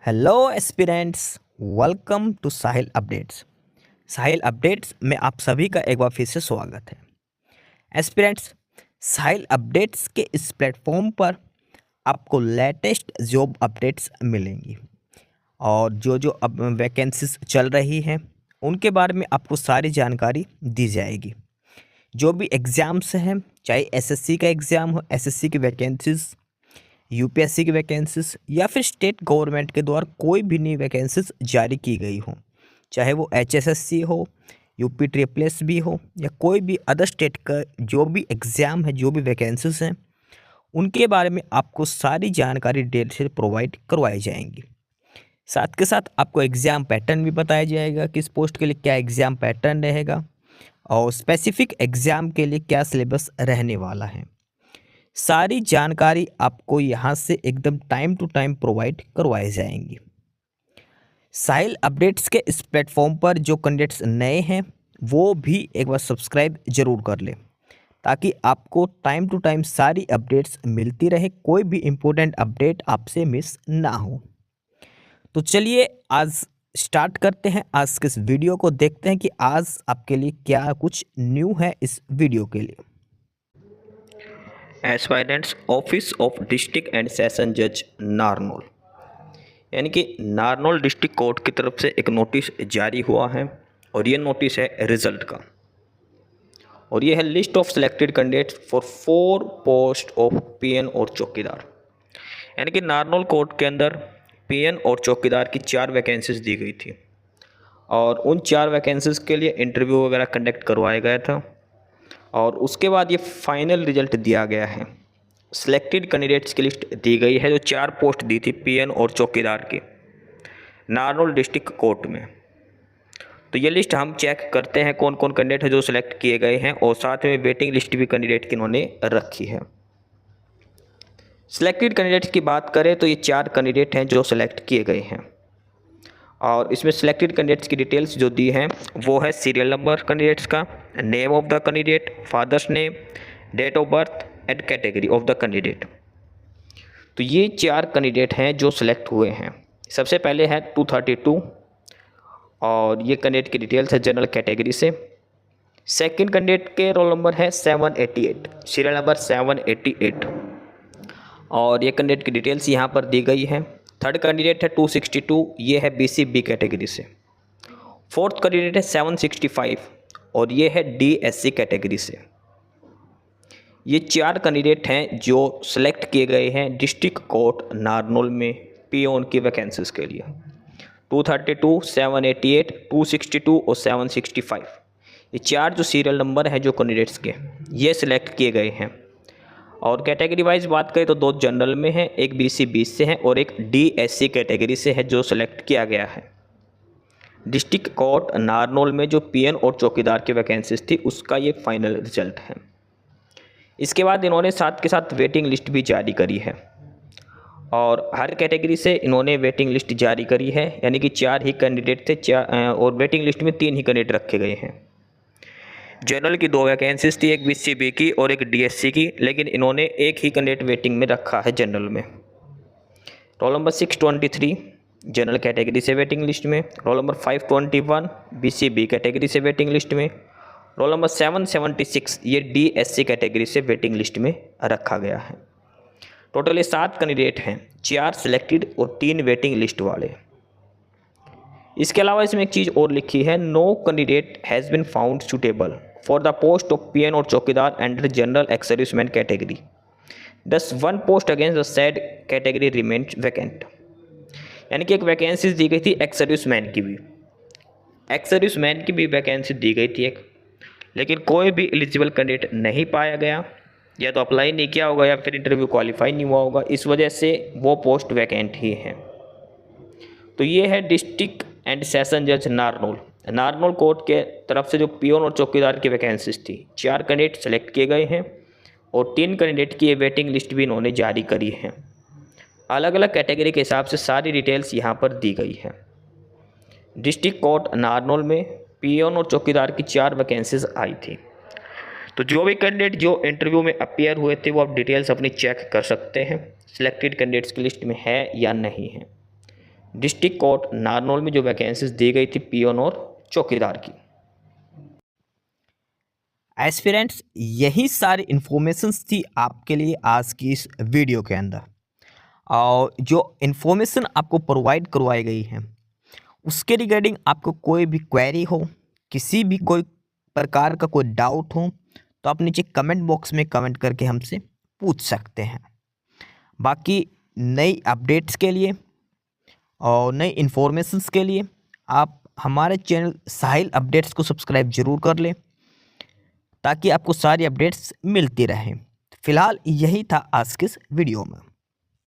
Hello aspirants, welcome to Sahil updates. Sahil updates में आप सभी का एक बार फिर से स्वागत है। एस्पिरेंट्स, साहिल अपडेट्स के इस प्लेटफॉर्म पर आपको लेटेस्ट जॉब अपडेट्स मिलेंगी और जो जो अब वैकेंसीज चल रही हैं उनके बारे में आपको सारी जानकारी दी जाएगी। जो भी एग्ज़ाम्स हैं, चाहे एसएससी का एग्ज़ाम हो, एसएससी की वैकेंसीज, यूपीएससी की वैकेंसीज या फिर स्टेट गवर्नमेंट के द्वारा कोई भी नई वैकेंसीज जारी की गई हो, चाहे वो एचएसएससी हो, यूपी ट्रिपल एस भी हो या कोई भी अदर स्टेट का जो भी एग्ज़ाम है, जो भी वैकेंसीज हैं, उनके बारे में आपको सारी जानकारी डिटेल से प्रोवाइड करवाई जाएंगी। साथ के साथ आपको एग्ज़ाम पैटर्न भी बताया जाएगा, किस पोस्ट के लिए क्या एग्ज़ाम पैटर्न रहेगा और स्पेसिफिक एग्ज़ाम के लिए क्या सिलेबस रहने वाला है। सारी जानकारी आपको यहाँ से एकदम टाइम टू टाइम प्रोवाइड करवाई जाएंगी। साहिल अपडेट्स के इस प्लेटफॉर्म पर जो कैंडिडेट्स नए हैं वो भी एक बार सब्सक्राइब ज़रूर कर लें ताकि आपको टाइम टू टाइम सारी अपडेट्स मिलती रहे, कोई भी इम्पोर्टेंट अपडेट आपसे मिस ना हो। तो चलिए आज स्टार्ट करते हैं आज के इस वीडियो को, देखते हैं कि आज आपके लिए क्या कुछ न्यू है इस वीडियो के लिए। Aspirants office of district and session जज नारनौल, यानी कि नारनौल डिस्ट्रिक्ट कोर्ट की तरफ से एक नोटिस जारी हुआ है और ये नोटिस है रिजल्ट का और ये है list of selected candidates for 4 post of peon और चौकीदार। यानी कि नारनौल कोर्ट के अंदर पीएन और चौकीदार की 4 वैकेंसीज दी गई थी और उन 4 वैकेंसीज के लिए इंटरव्यू वगैरह कंडक्ट करवाया गया था और उसके बाद ये फाइनल रिजल्ट दिया गया है। सिलेक्टेड कैंडिडेट्स की लिस्ट दी गई है जो 4 पोस्ट दी थी पीएन और चौकीदार की नारनौल डिस्ट्रिक्ट कोर्ट में। तो ये लिस्ट हम चेक करते हैं कौन कौन कैंडिडेट है जो सिलेक्ट किए गए हैं और साथ में वेटिंग लिस्ट भी कैंडिडेट की इन्होंने रखी है। सिलेक्टेड कैंडिडेट्स की बात करें तो ये 4 कैंडिडेट हैं जो सिलेक्ट किए गए हैं और इसमें सिलेक्टेड कैंडिडेट्स की डिटेल्स जो दी हैं वो है सीरियल नंबर कैंडिडेट्स का, name of the candidate, father's name, date of birth and category of the candidate. तो ये 4 कैंडिडेट हैं जो सिलेक्ट हुए हैं। सबसे पहले है 232 और ये कैंडिडेट की डिटेल्स है जनरल कैटेगरी से। सेकंड कैंडिडेट के रोल नंबर है 788, सीरियल नंबर 788 और ये कैंडिडेट की डिटेल्स यहाँ पर दी गई है। थर्ड कैंडिडेट है 262, ये है BC-B कैटेगरी से। फोर्थ कैंडिडेट है 765 और ये है DSC कैटेगरी से। ये 4 कैंडिडेट हैं जो सिलेक्ट किए गए हैं डिस्ट्रिक्ट कोर्ट नारनौल में पीओन की वैकेंसीज के लिए। 232, 788, 262 और 765 ये 4 जो सीरियल नंबर हैं जो कैंडिडेट्स के ये सिलेक्ट किए गए हैं और कैटेगरी वाइज बात करें तो 2 जनरल में हैं, एक BC-20 से है और एक DSC कैटेगरी से है जो सिलेक्ट किया गया है। डिस्ट्रिक्ट कोर्ट नारनौल में जो पीएन और चौकीदार की वैकेंसीज थी उसका ये फाइनल रिजल्ट है। इसके बाद इन्होंने साथ के साथ वेटिंग लिस्ट भी जारी करी है और हर कैटेगरी से इन्होंने वेटिंग लिस्ट जारी करी है, यानी कि 4 ही कैंडिडेट थे और वेटिंग लिस्ट में 3 ही कैंडिडेट रखे गए हैं। जनरल की 2 वैकेंसीज थी, एक BC-B की और एक DSC की, लेकिन इन्होंने एक ही कैंडिडेट वेटिंग में रखा है जनरल में। रोल नंबर 623 जनरल कैटेगरी से वेटिंग लिस्ट में, रोल नंबर 521 BC-B कैटेगरी से वेटिंग लिस्ट में, रोल नंबर 776 ये DSC कैटेगरी से वेटिंग लिस्ट में रखा गया है। टोटल ये 7 कैंडिडेट हैं, 4 सिलेक्टेड और 3 वेटिंग लिस्ट वाले। इसके अलावा इसमें एक चीज़ और लिखी है, no candidate has been found suitable for the post of peon और chowkidar under general ex serviceman category, दस 1 post against the said category remains vacant. यानी कि एक वैकेंसी दी गई थी एक्स सर्विसमैन की भी, एक्स सर्विसमैन की भी वैकेंसी दी गई थी एक, लेकिन कोई भी एलिजिबल कैंडिडेट नहीं पाया गया, या तो अप्लाई नहीं किया होगा या फिर इंटरव्यू क्वालिफाई नहीं हुआ होगा, इस वजह से वो पोस्ट वैकेंट ही है। तो ये है डिस्ट्रिक्ट एंड सेशन जज नारनौल कोर्ट के तरफ से जो पीओन और चौकीदार की वैकेंसीज थी। 4 कैंडिडेट सेलेक्ट किए गए हैं और 3 कैंडिडेट की ये वेटिंग लिस्ट भी इन्होंने जारी करी है। अलग अलग कैटेगरी के हिसाब से सारी डिटेल्स यहाँ पर दी गई है। डिस्ट्रिक्ट कोर्ट नारनौल में पीओन और चौकीदार की 4 वैकेंसीज आई थी। तो जो भी कैंडिडेट जो इंटरव्यू में अपीयर हुए थे वो आप डिटेल्स अपनी चेक कर सकते हैं, सिलेक्टेड कैंडिडेट्स की लिस्ट में है या नहीं है। डिस्ट्रिक्ट कोर्ट नारनौल में जो वैकेंसीज दी गई थी पियोन और चौकीदार की। एस्पिरेंट्स, यही सारी इन्फॉर्मेशंस थी आपके लिए आज की इस वीडियो के अंदर। और जो इन्फॉर्मेशन आपको प्रोवाइड करवाई गई है उसके रिगार्डिंग आपको कोई भी क्वेरी हो, किसी भी कोई प्रकार का कोई डाउट हो, तो आप नीचे कमेंट बॉक्स में कमेंट करके हमसे पूछ सकते हैं। बाकी नई अपडेट्स के लिए और नई इन्फॉर्मेशंस के लिए आप हमारे चैनल साहिल अपडेट्स को सब्सक्राइब जरूर कर लें, ताकि आपको सारी अपडेट्स मिलती रहें। फिलहाल यही था आज के इस वीडियो में।